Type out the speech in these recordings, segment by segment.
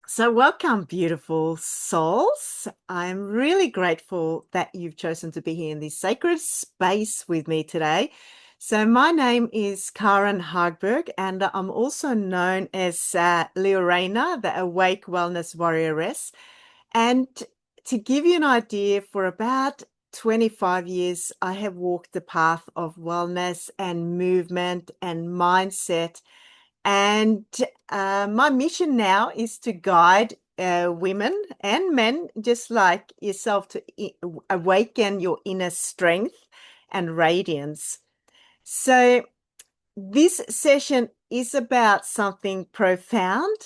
So, welcome, beautiful souls. I'm really grateful that you've chosen to be here in this sacred space with me today. So, my name is Karen Hagberg, and I'm also known as Leorena, the Awake Wellness Warrioress. And to give you an idea, for about 25 years, I have walked the path of wellness and movement and mindset, and my mission now is to guide women and men just like yourself to awaken your inner strength and radiance. So, this session is about something profound,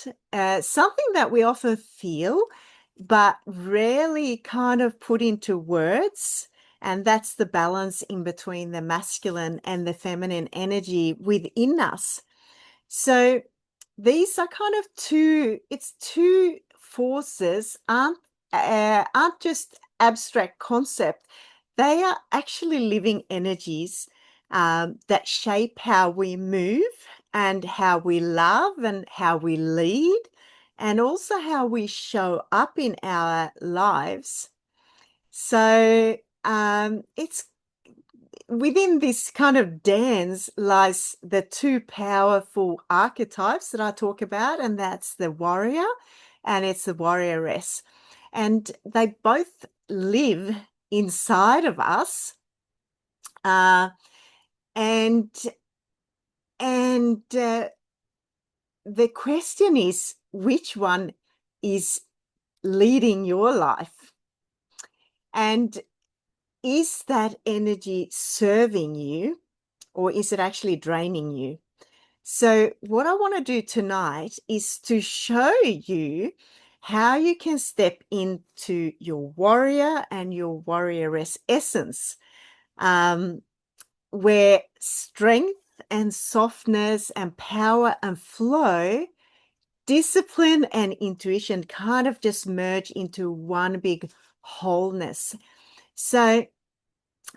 something that we often feel, but rarely kind of put into words. And that's the balance in between the masculine and the feminine energy within us. So these are kind of two forces aren't just abstract concept. They are actually living energies that shape how we move and how we love and how we lead, and also how we show up in our lives. So it's within this kind of dance lies the two powerful archetypes that I talk about, and that's the warrior and it's the warrioress. And they both live inside of us. Uh, and and the question is, which one is leading your life? And is that energy serving you, or is it actually draining you? So, what I want to do tonight is to show you how you can step into your warrior and your warrioress essence, um, where strength and softness and power and flow, discipline and intuition kind of just merge into one big wholeness. So,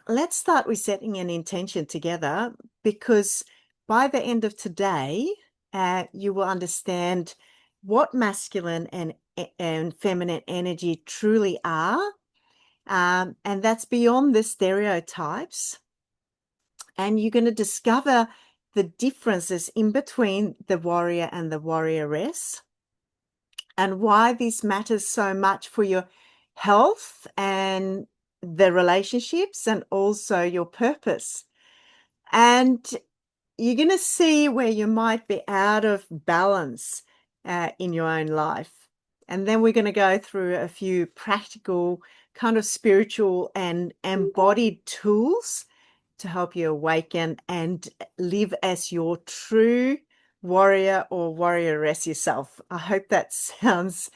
let's start with setting an intention together, because by the end of today, you will understand what masculine and feminine energy truly are. And that's beyond the stereotypes. And you're going to discover the differences in between the warrior and the warrioress, and why this matters so much for your health and the relationships and also your purpose. And you're going to see where you might be out of balance in your own life. And then we're going to go through a few practical, kind of spiritual and embodied tools to help you awaken and live as your true warrior or warrioress yourself. I hope that sounds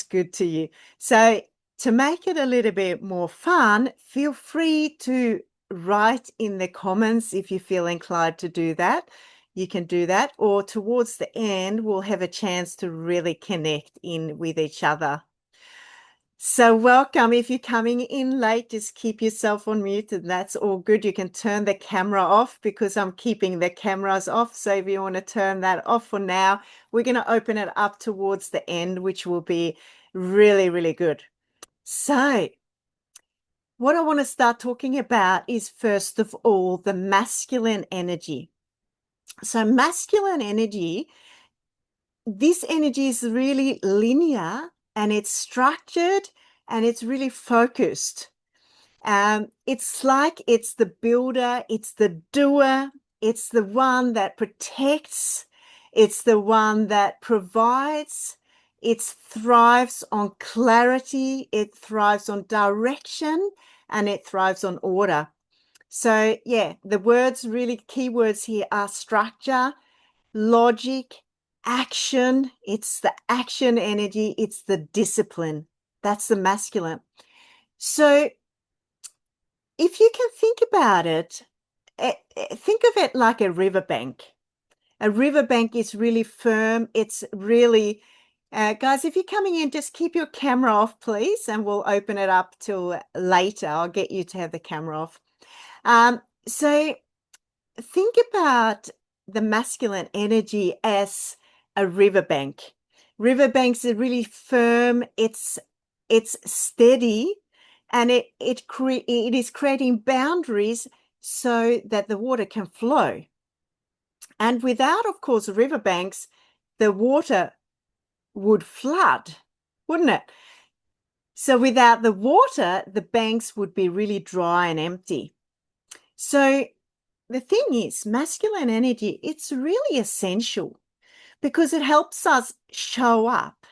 good to you. So, to make it a little bit more fun, feel free to write in the comments if you feel inclined to do that. You can do that, or towards the end, we'll have a chance to really connect in with each other. So, welcome. If you're coming in late, just keep yourself on mute, and that's all good. You can turn the camera off because I'm keeping the cameras off. So, if you want to turn that off for now, we're going to open it up towards the end, which will be really, really good. So, what I want to start talking about is, first of all, the masculine energy. So, masculine energy, this energy is really linear and it's structured and it's really focused. It's like it's the builder, it's the doer, it's the one that protects, it's the one that provides. It thrives on clarity, it thrives on direction, and it thrives on order. So, yeah, the key words here are structure, logic, action. It's the action energy, it's the discipline. That's the masculine. So, if you can think about it, think of it like a riverbank. A riverbank is really firm. It's really, guys, if you're coming in, just keep your camera off, please, and we'll open it up till later. I'll get you to have the camera off. So think about the masculine energy as a riverbank. Riverbanks are really firm. It's steady, and it is creating boundaries so that the water can flow. And without, of course, riverbanks, the water would flood, wouldn't it? So without the water, the banks would be really dry and empty. So the thing is, masculine energy, it's really essential because it helps us show up.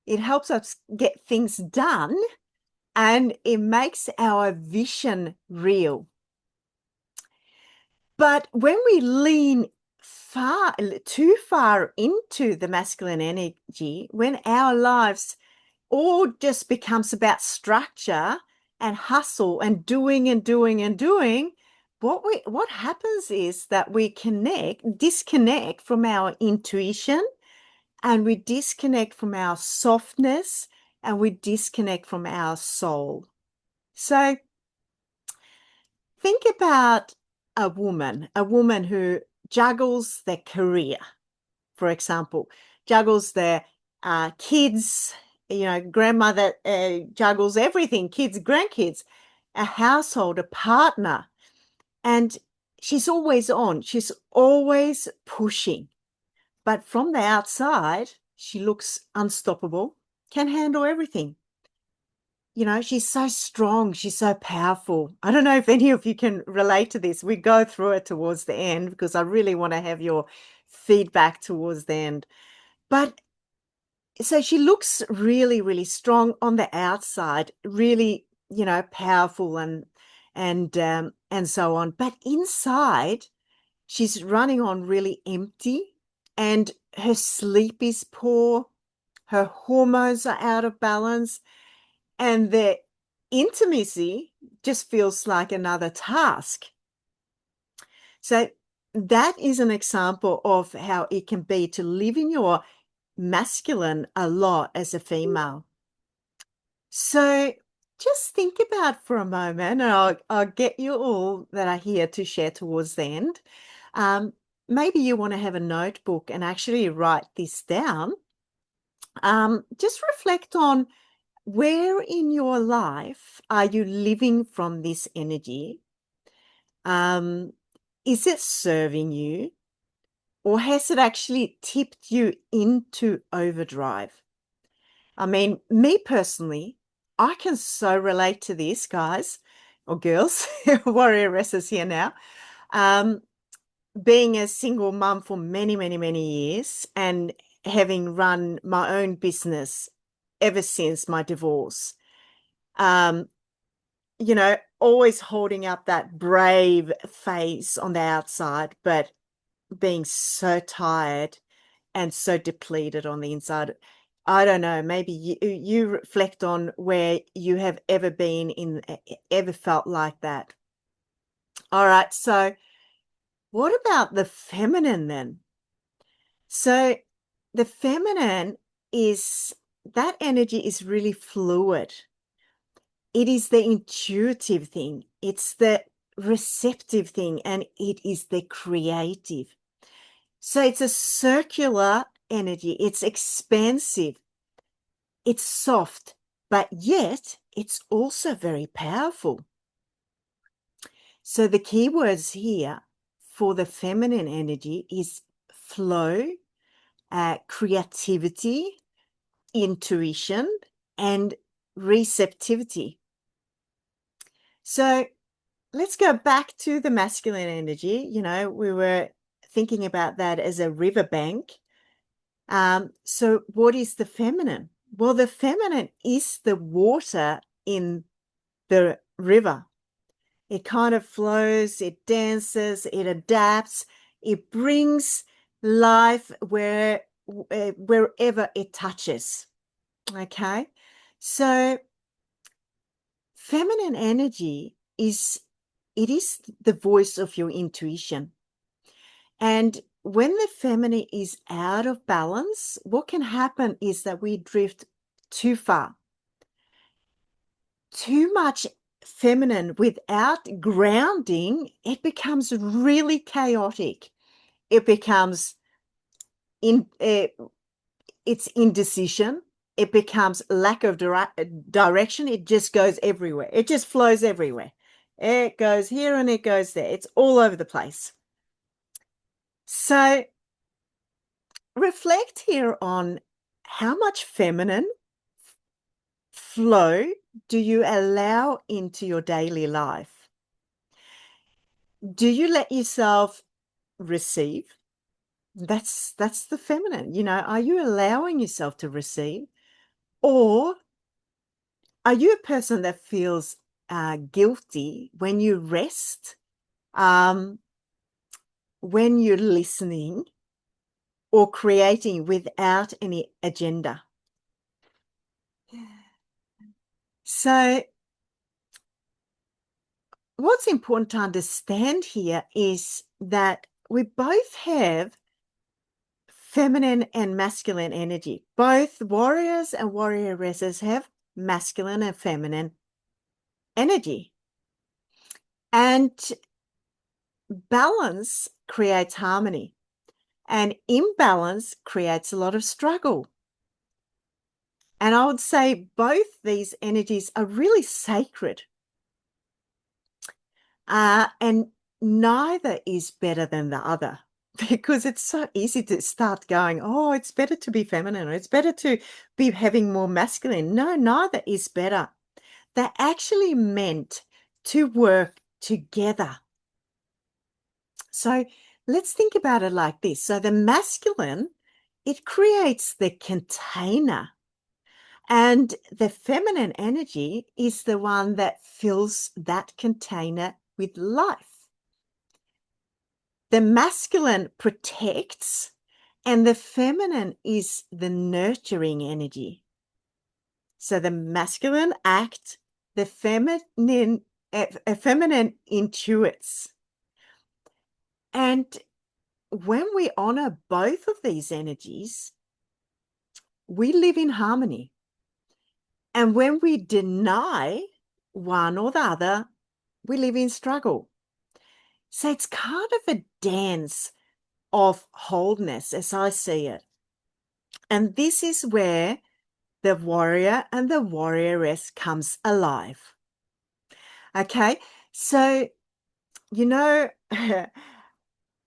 It helps us get things done, and it makes our vision real. But when we lean too far into the masculine energy, when our lives all just becomes about structure and hustle and doing and doing and doing, what happens is that we disconnect from our intuition, and we disconnect from our softness, and we disconnect from our soul. So think about a woman who juggles their career, for example, juggles their kids, grandmother juggles everything, kids, grandkids, a household, a partner, and she's always on. She's always pushing. But from the outside, she looks unstoppable, can handle everything. She's so strong. She's so powerful. I don't know if any of you can relate to this. We go through it towards the end because I really want to have your feedback towards the end. But so she looks really, really strong on the outside, really, powerful and so on. But inside, she's running on really empty, and her sleep is poor. Her hormones are out of balance, and the intimacy just feels like another task. So that is an example of how it can be to live in your masculine a lot as a female. So just think about for a moment, and I'll get you all that are here to share towards the end. Maybe you want to have a notebook and actually write this down. Just reflect on where in your life are you living from this energy? Is it serving you, or has it actually tipped you into overdrive? I mean, me personally, I can so relate to this, guys or girls. Warrioresses here now. Being a single mum for many, many, many years, and having run my own business ever since my divorce. Always holding up that brave face on the outside, but being so tired and so depleted on the inside. I don't know, maybe you reflect on where you have ever been ever felt like that. All right, so what about the feminine then? So the feminine that energy is really fluid. It is the intuitive thing. It's the receptive thing, and it is the creative. So it's a circular energy. It's expansive. It's soft, but yet it's also very powerful. So the key words here for the feminine energy is flow, creativity, intuition, and receptivity. So let's go back to the masculine energy. We were thinking about that as a riverbank. So what is the feminine? Well, the feminine is the water in the river. It kind of flows, it dances, it adapts, it brings life wherever it touches. Okay, so feminine energy is the voice of your intuition. And when the feminine is out of balance, what can happen is that we drift too far. Too much feminine without grounding, it becomes really chaotic. It becomes it's indecision. It becomes lack of direction. It just goes everywhere. It just flows everywhere. It goes here and it goes there. It's all over the place. So reflect here on how much feminine flow do you allow into your daily life? Do you let yourself receive? That's the feminine. You know, are you allowing yourself to receive? Or are you a person that feels guilty when you rest, when you're listening or creating without any agenda? So what's important to understand here is that we both have feminine and masculine energy. Both warriors and warrioresses have masculine and feminine energy. And balance creates harmony, and imbalance creates a lot of struggle. And I would say both these energies are really sacred. And neither is better than the other, because it's so easy to start going, oh, it's better to be feminine, or it's better to be having more masculine. No, neither is better. They're actually meant to work together. So let's think about it like this. So the masculine, it creates the container, and the feminine energy is the one that fills that container with life. The masculine protects, and the feminine is the nurturing energy. So the masculine acts, the feminine intuits. And when we honor both of these energies, we live in harmony. And when we deny one or the other, we live in struggle. So it's kind of a dance of wholeness as I see it. And this is where the warrior and the warrioress comes alive. Okay, so, you know, I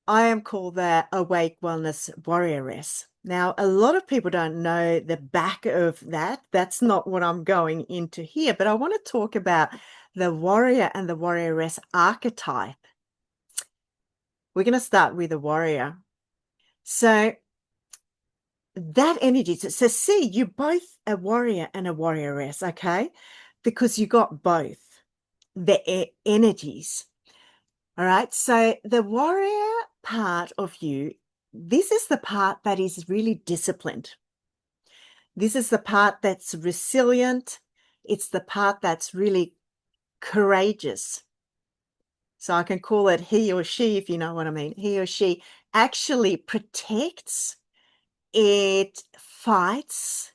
am called the Awake Wellness Warrioress. Now, a lot of people don't know the back of that. That's not what I'm going into here, but I want to talk about the warrior and the warrioress archetype. We're going to start with the warrior. So that energy, so see, you're both a warrior and a warrioress, okay? Because you got both the energies. All right, so the warrior part of you, this is the part that is really disciplined. This is the part that's resilient. It's the part that's really courageous. So I can call it he or she, if you know what I mean. He or she actually protects, it fights,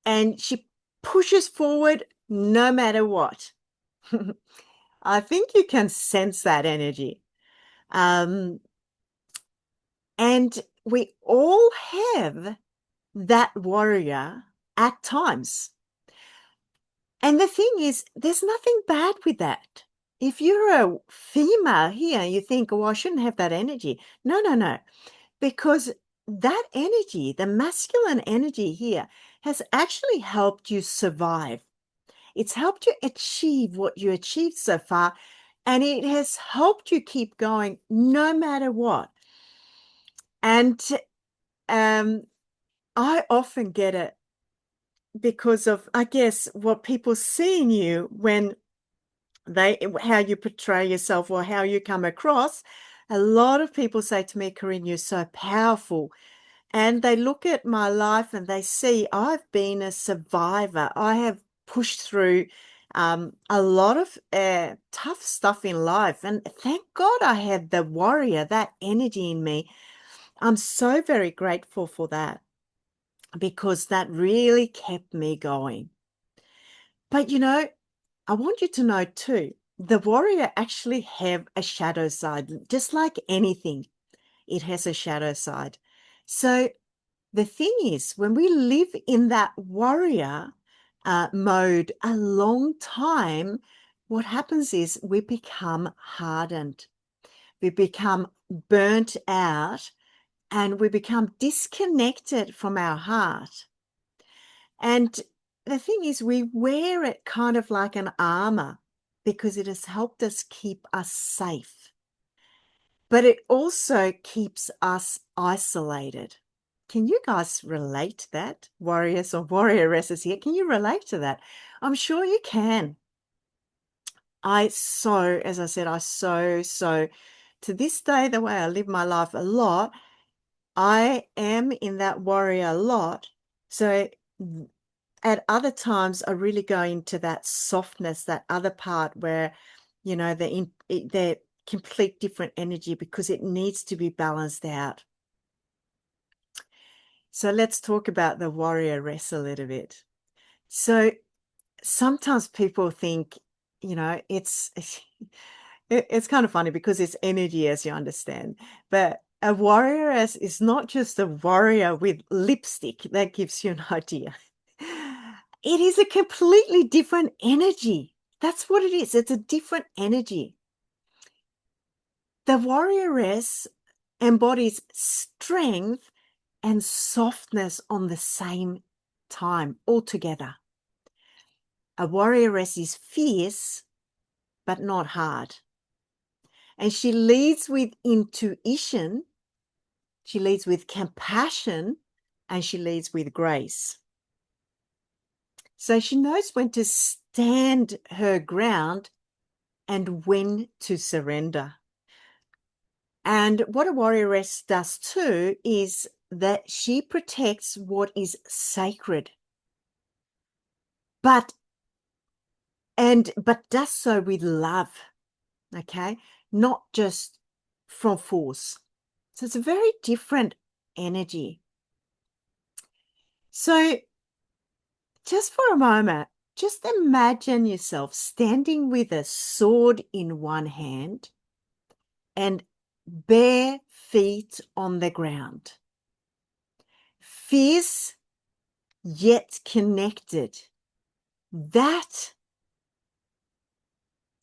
and she pushes forward no matter what. I think you can sense that energy. And we all have that warrior at times. And the thing is, there's nothing bad with that. If you're a female here, you think, oh, I shouldn't have that energy. No, no, no. Because that energy, the masculine energy here, has actually helped you survive. It's helped you achieve what you achieved so far, and it has helped you keep going no matter what. And I often get it because of, I guess, what people see in you when how you portray yourself or how you come across. A lot of people say to me, Corinne, you're so powerful. And they look at my life and they see I've been a survivor. I have pushed through a lot of tough stuff in life. And thank God I had the warrior, that energy in me. I'm so very grateful for that, because that really kept me going. But, you know, I want you to know too, the warrior actually have a shadow side. Just like anything, it has a shadow side. So the thing is, when we live in that warrior mode a long time, what happens is we become hardened. We become burnt out, and we become disconnected from our heart. And the thing is, we wear it kind of like an armor because it has helped us keep us safe. But it also keeps us isolated. Can you guys relate to that? Warriors or warrioresses here, can you relate to that? I'm sure you can. As I said, to this day, the way I live my life a lot, I am in that warrior a lot. So at other times, I really go into that softness, that other part where, they're complete different energy because it needs to be balanced out. So let's talk about the warrioress a little bit. So sometimes people think, it's it's kind of funny because it's energy, as you understand. But a warrioress is not just a warrior with lipstick. That gives you an idea. It is a completely different energy. That's what it is. It's a different energy. The warrioress embodies strength and softness on the same time, altogether. A warrioress is fierce, but not hard. And she leads with intuition, she leads with compassion, and she leads with grace. So she knows when to stand her ground and when to surrender. And what a warrioress does too is that she protects what is sacred, but does so with love, okay? Not just from force. So it's a very different energy. So just for a moment, just imagine yourself standing with a sword in one hand and bare feet on the ground. Fierce yet connected. That,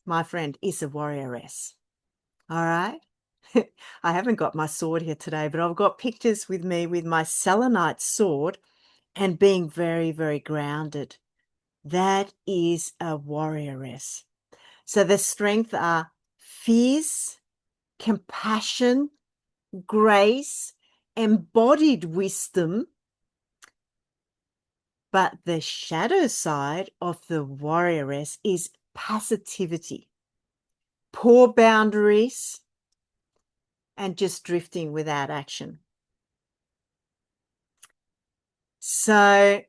my friend, is a warrioress. All right? I haven't got my sword here today, but I've got pictures with me with my selenite sword and being very, very grounded. That is a warrioress. So the strength are fierce, compassion, grace, embodied wisdom. But the shadow side of the warrioress is passivity, poor boundaries, and just drifting without action. So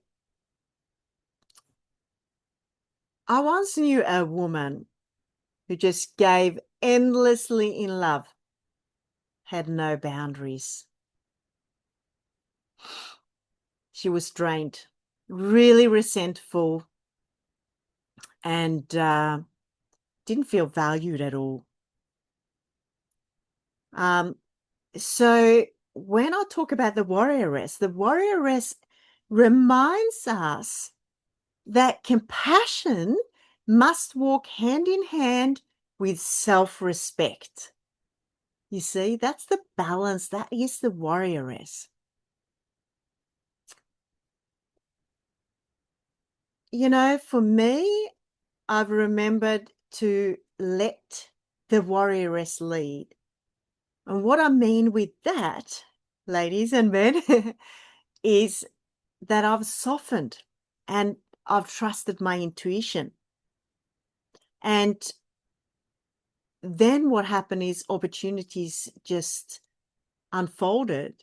I once knew a woman who just gave endlessly in love, had no boundaries. She was drained, really resentful, and didn't feel valued at all. So when I talk about the warrioress reminds us that compassion must walk hand in hand with self-respect. You see, that's the balance. That is the warrioress. For me, I've remembered to let the warrioress lead. And what I mean with that, ladies and men, is that I've softened and I've trusted my intuition. And then what happened is opportunities just unfolded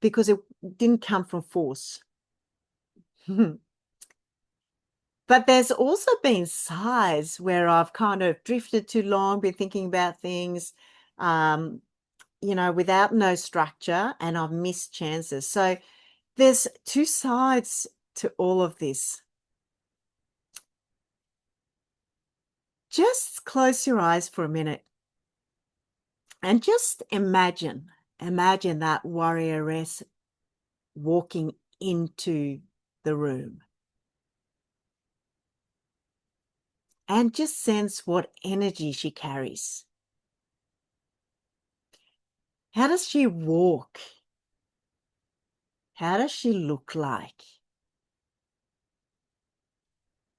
because it didn't come from force. But there's also been sides where I've kind of drifted too long, been thinking about things, without no structure, and I've missed chances. So there's two sides to all of this. Just close your eyes for a minute and just imagine Imagine that warrioress walking into the room. And just sense what energy she carries. How does she walk? How does she look like?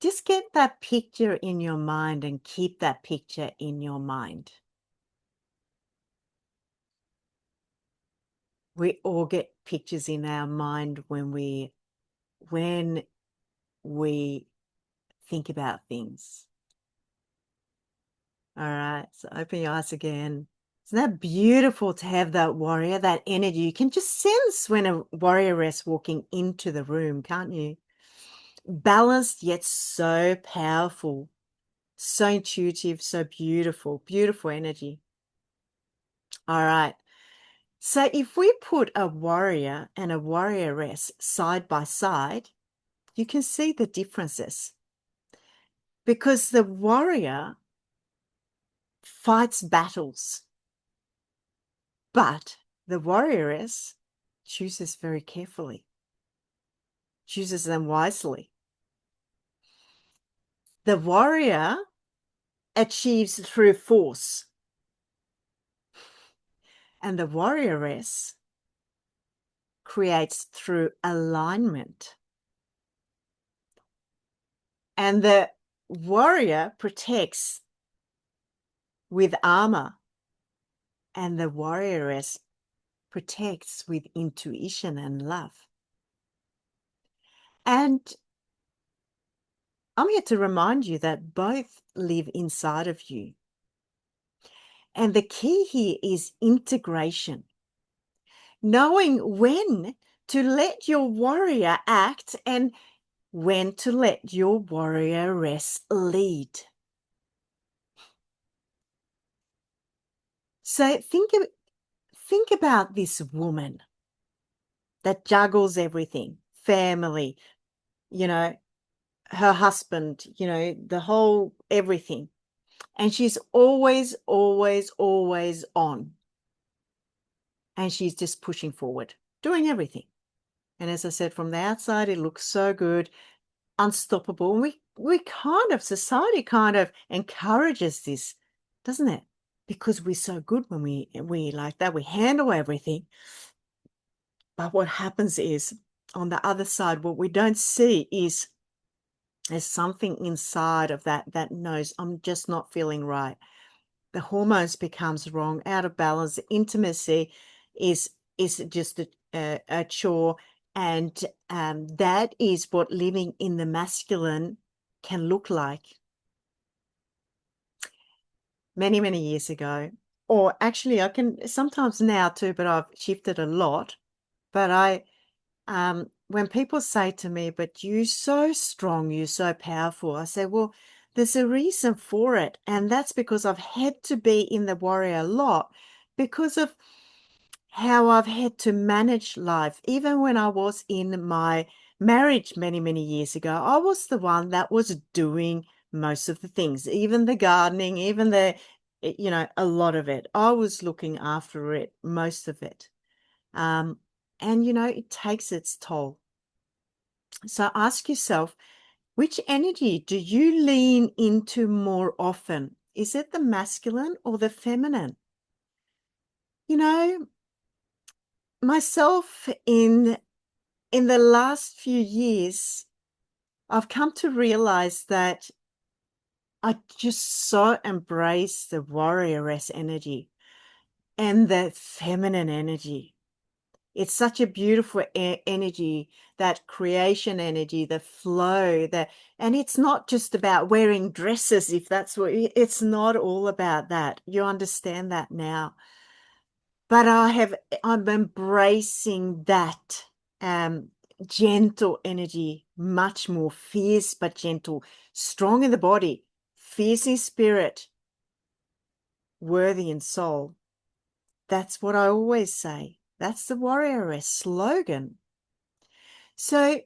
Just get that picture in your mind and keep that picture in your mind. We all get pictures in our mind when we think about things. All right, so open your eyes again. Isn't that beautiful to have that warrior, that energy? You can just sense when a warrioress walking into the room, can't you? Balanced yet so powerful, so intuitive, so beautiful, beautiful energy. All right. So if we put a warrior and a warrioress side by side, you can see the differences. Because the warrior fights battles, but the warrioress chooses very carefully, chooses them wisely. The warrior achieves through force, and the warrioress creates through alignment. And the warrior protects with armor, and the warrioress protects with intuition and love. And I'm here to remind you that both live inside of you. And the key here is integration, knowing when to let your warrior act and when to let your warrioress lead. So think about this woman that juggles everything, family, her husband, the whole everything. And she's always, always, always on. And she's just pushing forward, doing everything. And as I said, from the outside, it looks so good, unstoppable. And society kind of encourages this, doesn't it? Because we're so good when we like that, we handle everything. But what happens is, on the other side, what we don't see is there's something inside of that knows I'm just not feeling right. The hormones becomes wrong, out of balance. Intimacy is just a chore, and that is what living in the masculine can look like. Many, many years ago, or actually I can sometimes now too, but I've shifted a lot. But when people say to me, but you're so strong, you're so powerful, I say, well, there's a reason for it. And that's because I've had to be in the warrior a lot because of how I've had to manage life. Even when I was in my marriage many, many years ago, I was the one that was doing most of the things, even the gardening, even a lot of it. I was looking after it, most of it. And, it takes its toll. So ask yourself, which energy do you lean into more often? Is it the masculine or the feminine? Myself in the last few years, I've come to realize that I just so embrace the warrioress energy and the feminine energy. It's such a beautiful energy, that creation energy, the flow, and it's not just about wearing dresses, if that's what, it's not all about that. You understand that now. But I'm embracing that gentle energy, much more fierce but gentle, strong in the body, fierce in spirit, worthy in soul. That's what I always say. That's the warrioress slogan. So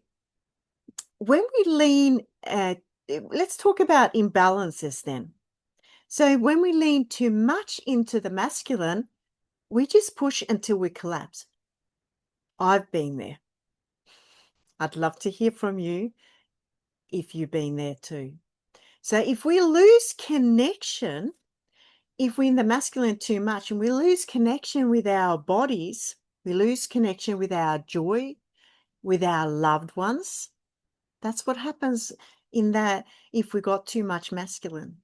when we lean, let's talk about imbalances then. So when we lean too much into the masculine, we just push until we collapse. I've been there. I'd love to hear from you if you've been there too. So if we lose connection, if we're in the masculine too much and we lose connection with our bodies, we lose connection with our joy, with our loved ones. That's what happens in that if we got too much masculine.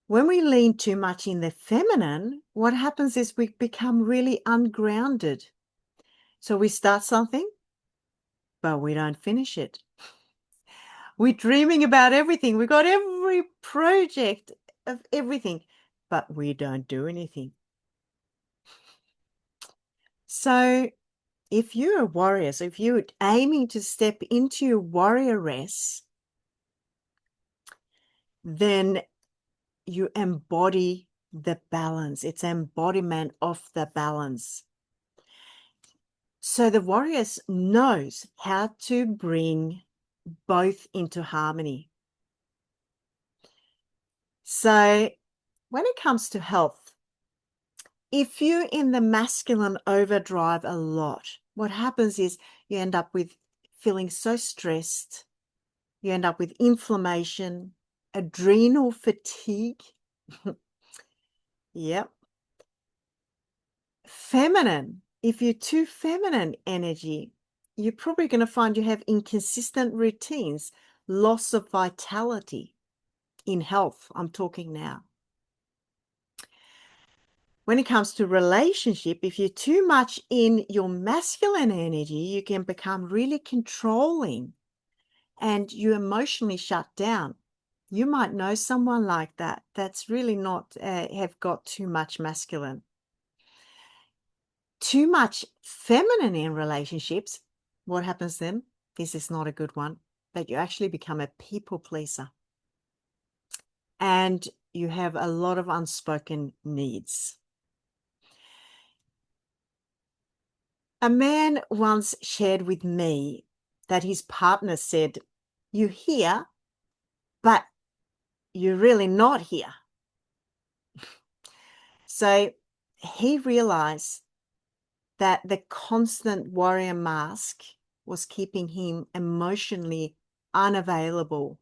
When we lean too much in the feminine, what happens is we become really ungrounded. So we start something, but we don't finish it. We're dreaming about everything. We got every project of everything, but we don't do anything. So if you're a warrior, so if you're aiming to step into your warrioress, then you embody the balance. It's embodiment of the balance. So the warriors knows how to bring both into harmony. So when it comes to health, if you're in the masculine overdrive a lot, what happens is you end up with feeling so stressed. You end up with inflammation, adrenal fatigue. Yep. Feminine. If you're too feminine energy, you're probably going to find you have inconsistent routines, loss of vitality in health. I'm talking now. When it comes to relationship, if you're too much in your masculine energy, you can become really controlling and you emotionally shut down. You might know someone like that that's really not have got too much masculine. Too much feminine in relationships, what happens then? This is not a good one, but you actually become a people pleaser. And you have a lot of unspoken needs. A man once shared with me that his partner said, "You're here, but you're really not here." So he realized that the constant warrior mask was keeping him emotionally unavailable.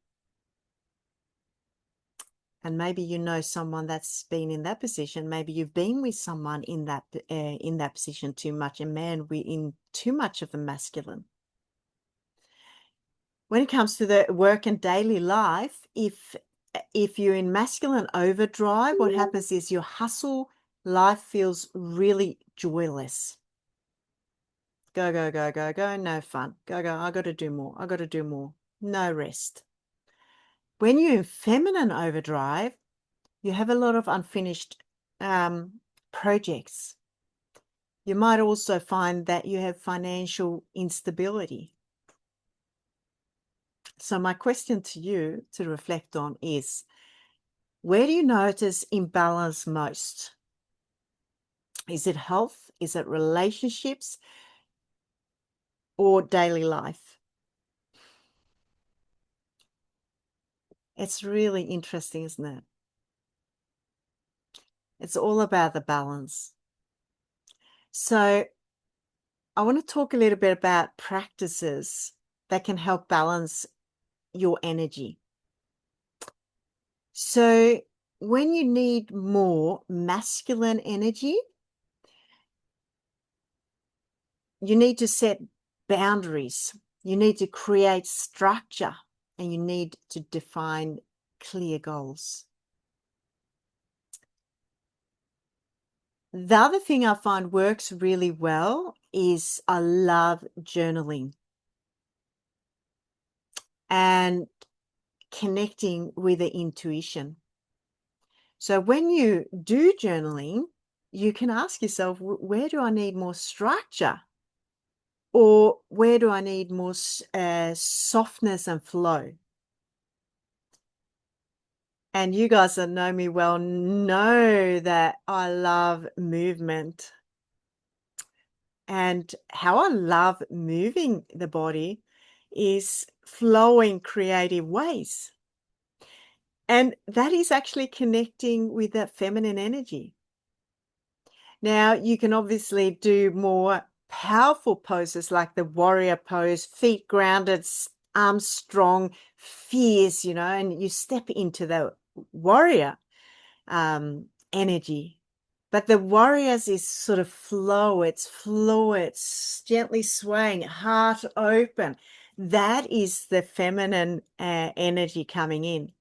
And maybe you know someone that's been in that position. Maybe you've been with someone in that position too much, a man in too much of the masculine. When it comes to the work and daily life, if you're in masculine overdrive, what happens is your hustle life feels really joyless. Go, go, go, go, go, no fun. Go, go, I got to do more. I got to do more. No rest. When you're in feminine overdrive, you have a lot of unfinished projects. You might also find that you have financial instability. So my question to you to reflect on is, where do you notice imbalance most? Is it health? Is it relationships? Or daily life? It's really interesting, isn't it? It's all about the balance. So I want to talk a little bit about practices that can help balance your energy. So when you need more masculine energy, you need to set boundaries. You need to create structure and you need to define clear goals. The other thing I find works really well is I love journaling and connecting with the intuition. So when you do journaling, you can ask yourself, where do I need more structure? Or where do I need more softness and flow? And you guys that know me well know that I love movement. And how I love moving the body is flowing creative ways. And that is actually connecting with that feminine energy. Now, you can obviously do more powerful poses like the warrior pose, feet grounded, arms strong, fierce, and you step into the warrior energy. But the warriors is sort of it's fluid, gently swaying, heart open. That is the feminine energy coming in.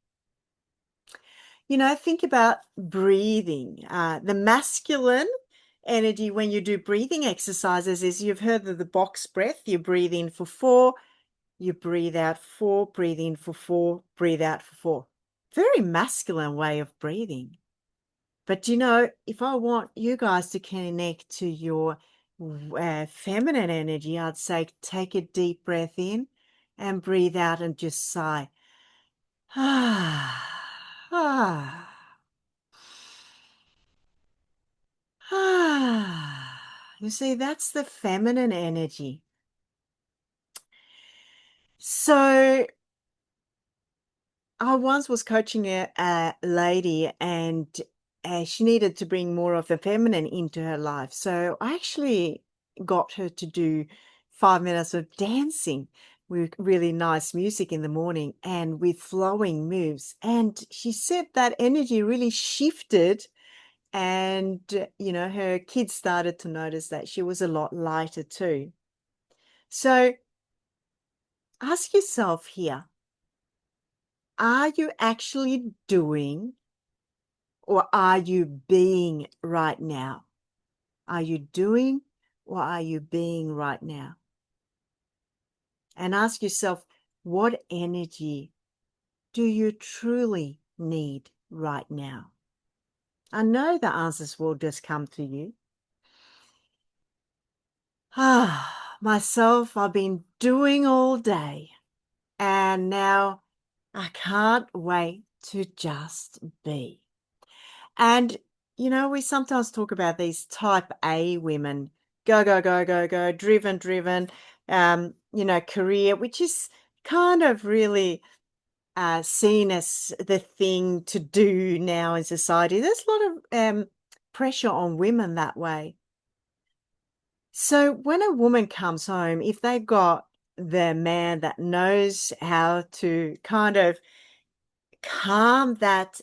Think about breathing. The masculine energy when you do breathing exercises is you've heard of the box breath. You breathe in for 4, you breathe out 4, breathe in for 4, breathe out for 4. Very masculine way of breathing. But if I want you guys to connect to your feminine energy, I'd say take a deep breath in and breathe out and just sigh. Ah, ah, ah. You see, that's the feminine energy. So I once was coaching a lady, and she needed to bring more of the feminine into her life. So I actually got her to do 5 minutes of dancing with really nice music in the morning and with flowing moves. And she said that energy really shifted, and her kids started to notice that she was a lot lighter too. So ask yourself here, are you actually doing, or are you being right now? Are you doing, or are you being right now? And ask yourself, what energy do you truly need right now? I know the answers will just come to you. Myself, I've been doing all day, and now I can't wait to just be. And, we sometimes talk about these type A women, go, go, go, go, go, driven, career, which is kind of really seen as the thing to do now in society. There's a lot of pressure on women that way. So when a woman comes home, if they've got the man that knows how to kind of calm that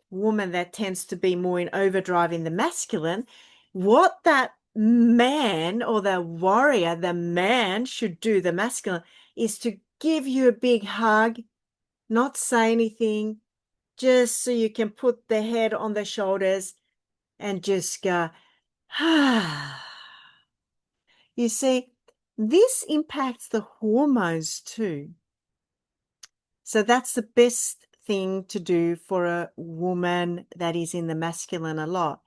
woman that tends to be more in overdrive in the masculine, what that man or the warrior, the man should do, the masculine, is to give you a big hug, not say anything, just so you can put the head on the shoulders and just go, ah. You see, this impacts the hormones too. So that's the best thing to do for a woman that is in the masculine a lot.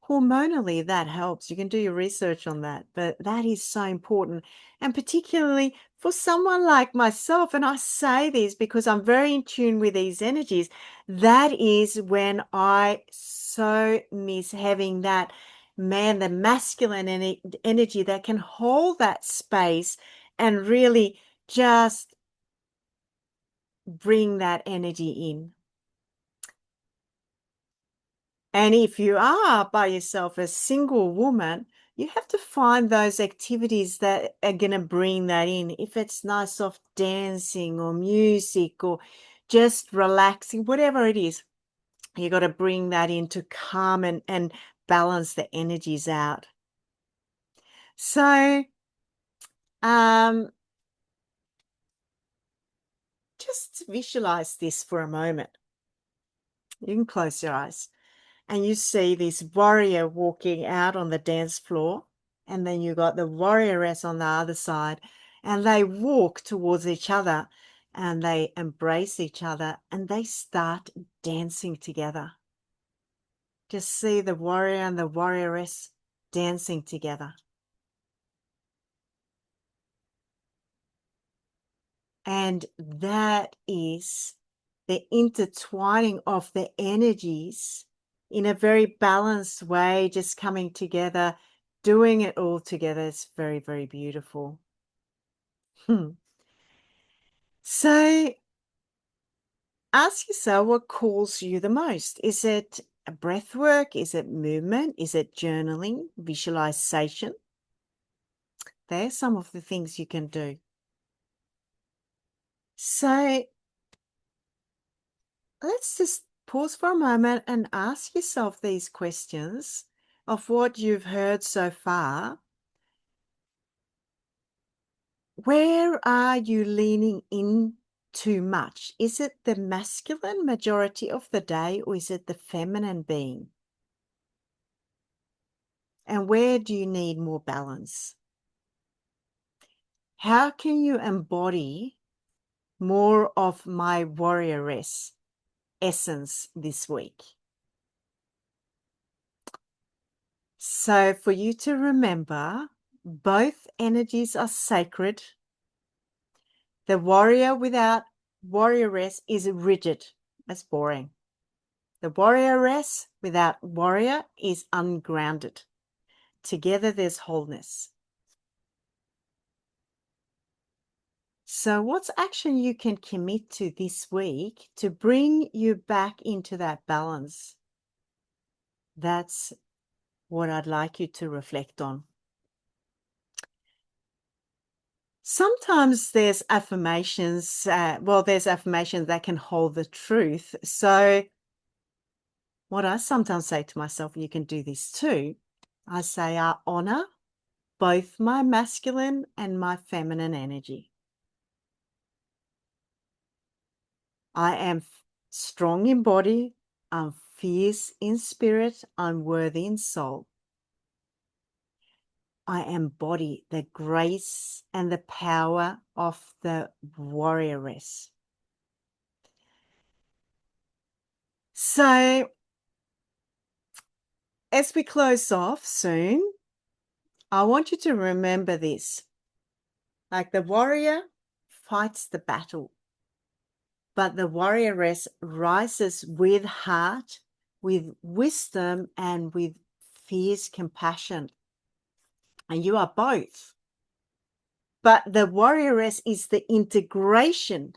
Hormonally, that helps. You can do your research on that, but that is so important. And particularly for someone like myself, and I say this because I'm very in tune with these energies, that is when I so miss having that man, the masculine energy that can hold that space and really just bring that energy in. And if you are by yourself, a single woman, you have to find those activities that are going to bring that in. If it's nice soft dancing or music or just relaxing, whatever it is, you got to bring that in to calm and balance the energies out. So just visualize this for a moment. You can close your eyes. And you see this warrior walking out on the dance floor, and then you got the warrioress on the other side, and they walk towards each other and they embrace each other and they start dancing together. Just see the warrior and the warrioress dancing together. And that is the intertwining of the energies in a very balanced way, just coming together, doing it all together. Is very, very beautiful. So ask yourself, what calls you the most? Is it a breath work? Is it movement? Is it journaling, visualization? There's some of the things you can do. So let's just pause for a moment and ask yourself these questions of what you've heard so far. Where are you leaning in too much? Is it the masculine majority of the day, or is it the feminine being? And where do you need more balance? How can you embody more of my warrioress essence this week? So for you to remember, both energies are sacred. The warrior without warrioress is rigid. That's boring. The warrioress without warrior is ungrounded. Together there's wholeness. So what's action you can commit to this week to bring you back into that balance? That's what I'd like you to reflect on. Sometimes there's affirmations, there's affirmations that can hold the truth. So what I sometimes say to myself, and you can do this too, I say, I honor both my masculine and my feminine energy. I am strong in body, I'm fierce in spirit, I'm worthy in soul. I embody the grace and the power of the warrioress. So, as we close off soon, I want you to remember this. Like the warrior fights the battle, but the warrioress rises with heart, with wisdom, and with fierce compassion. And you are both. But the warrioress is the integration.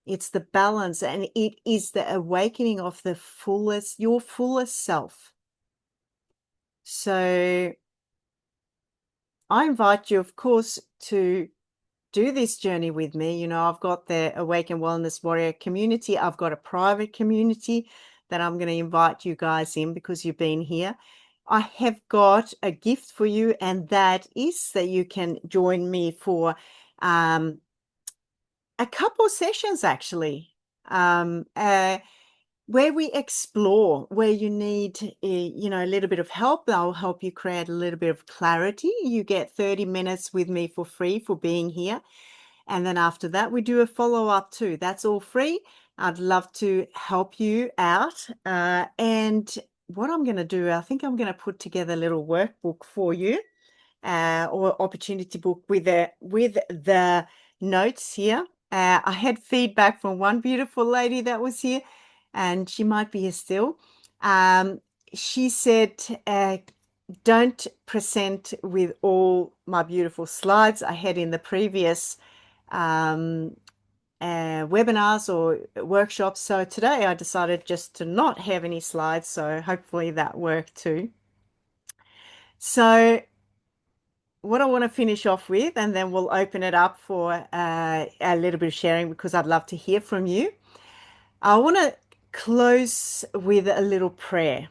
It's the balance, and it is the awakening of the fullest, your fullest self. So I invite you, of course, to do this journey with me. You know, I've got the Awaken Wellness Warrior community. I've got a private community that I'm going to invite you guys in because you've been here. I have got a gift for you, and that is that you can join me for a couple sessions, actually, where we explore where you need, a little bit of help. I'll help you create a little bit of clarity. You get 30 minutes with me for free for being here. And then after that, we do a follow-up too. That's all free. I'd love to help you out. And what I'm going to do, I think I'm going to put together a little workbook for you, or opportunity book with the notes here. I had feedback from one beautiful lady that was here, and she might be here still. She said, don't present with all my beautiful slides I had in the previous webinars or workshops. So today I decided just to not have any slides. So hopefully that worked too. So what I want to finish off with, and then we'll open it up for a little bit of sharing because I'd love to hear from you. I want to close with a little prayer.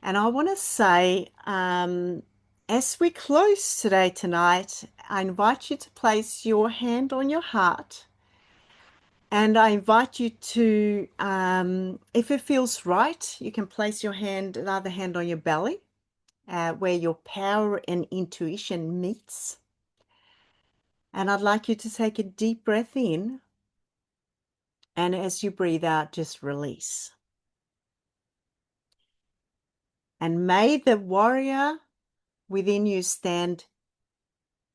And I want to say, as we close today, tonight, I invite you to place your hand on your heart. And I invite you to, if it feels right, you can place your hand, the other hand on your belly, where your power and intuition meets. And I'd like you to take a deep breath in. And as you breathe out, just release. And may the warrior within you stand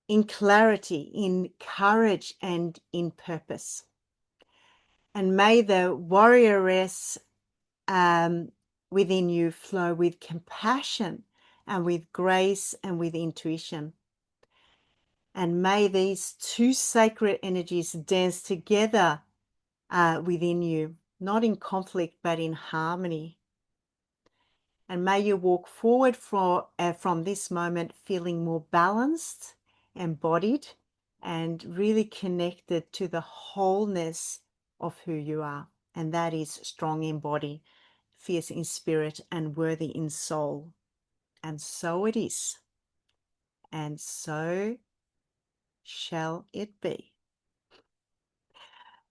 in clarity, in courage, and in purpose. And may the warrioress within you flow with compassion and with grace and with intuition. And may these two sacred energies dance together within you, not in conflict, but in harmony. And may you walk forward from this moment feeling more balanced, embodied, and really connected to the wholeness of who you are. And that is strong in body, fierce in spirit, and worthy in soul. And so it is. And so shall it be.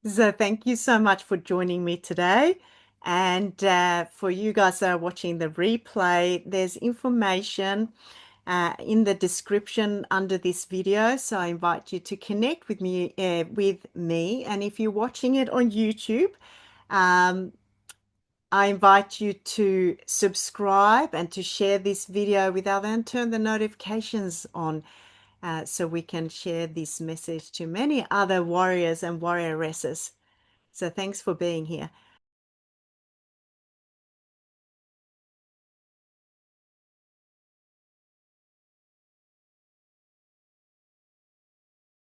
So thank you so much for joining me today. And for you guys that are watching the replay, there's information in the description under this video. So I invite you to connect with me. And if you're watching it on YouTube, I invite you to subscribe and to share this video with others and turn the notifications on so we can share this message to many other warriors and warrioresses. So thanks for being here.